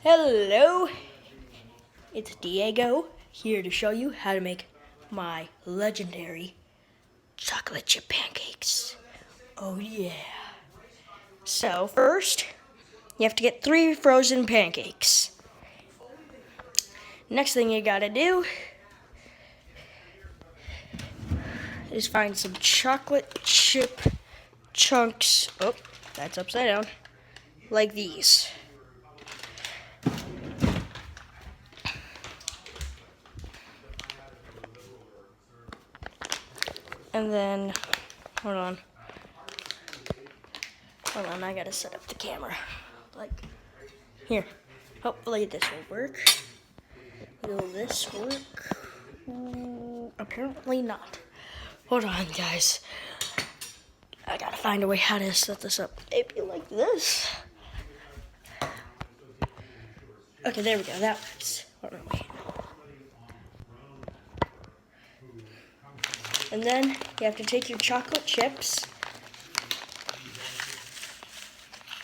Hello, it's Diego here to show you how to make my legendary chocolate chip pancakes. Oh yeah. So first, you have to get 3 frozen pancakes. Next thing you gotta do is find some chocolate chip chunks. Oh, that's upside down. Like these. And then, hold on, I gotta set up the camera. Like, here, hopefully this will work. Will this work? Apparently not. Hold on, guys. I gotta find a way how to set this up. Maybe like this. Okay, there we go, that works. Hold on, wait. And then you have to take your chocolate chips.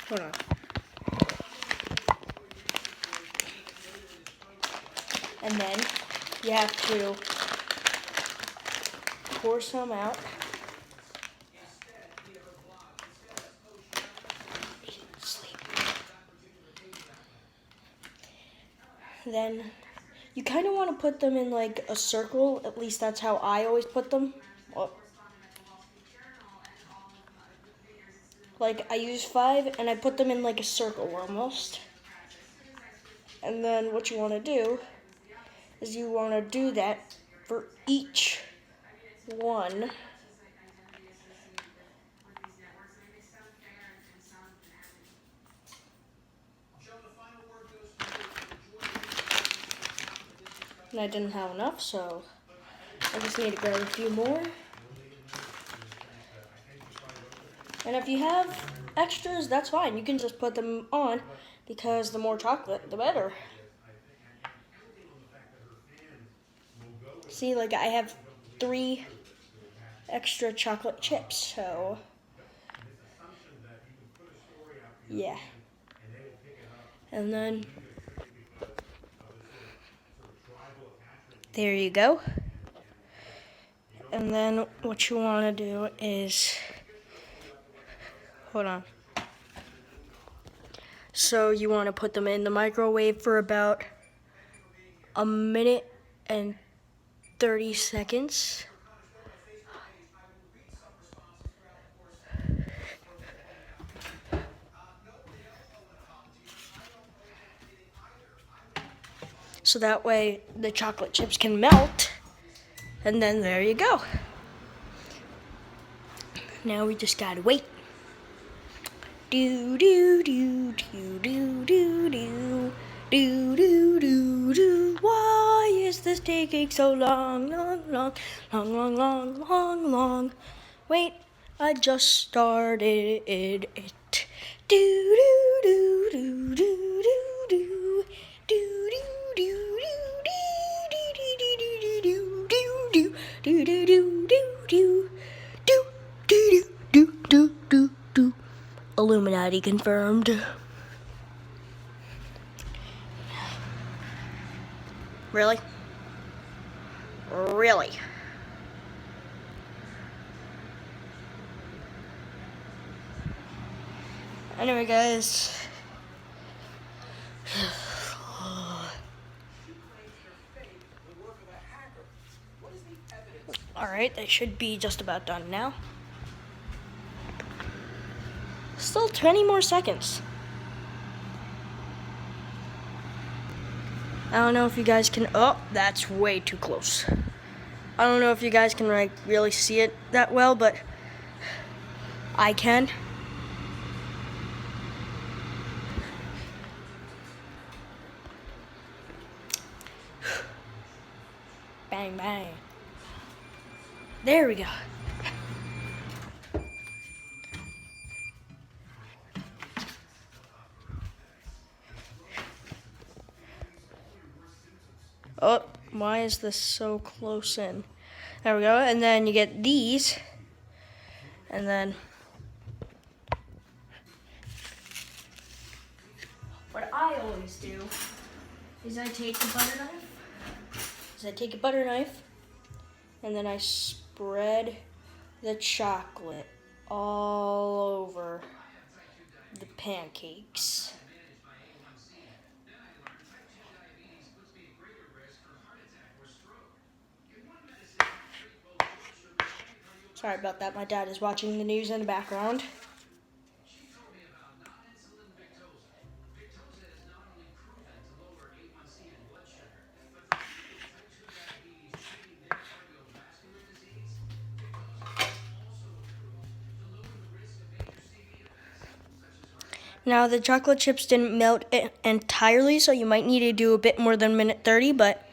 Hold on. And then you have to pour some out. Then you kind of want to put them in like a circle. At least that's how I always put them. Oh. Like I use 5 and I put them in like a circle almost. And then what you want to do is you want to do that for each one. And I didn't have enough, so I just need to grab a few more. And if you have extras, that's fine. You can just put them on because the more chocolate, the better. See, like I have 3 extra chocolate chips, so yeah. And then there you go. And then what you want to do is, hold on. So you want to put them in the microwave for about 1 minute and 30 seconds. So that way the chocolate chips can melt. And then there you go. Now we just gotta wait. Do do do do do do do do do do do. Why is this taking so long, long, long, long, long, long, long, long? Wait, I just started it. Do do do do do do do do do do. Illuminati confirmed. Really? Really? Anyway, guys. Alright, they should be just about done now. Still 20 more seconds. I don't know if you guys can, oh, that's way too close. I don't know if you guys can like really see it that well, but I can. Bang, bang. There we go. Oh, why is this so close in? There we go. And then you get these. And then what I always always do is I take a butter knife, and then I spread the chocolate all over the pancakes. Sorry about that, my dad is watching the news in the background. Now the chocolate chips didn't melt entirely, so you might need to do a bit more than minute 30, but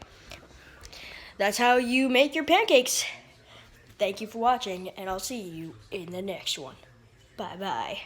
that's how you make your pancakes. Thank you for watching, and I'll see you in the next one. Bye-bye.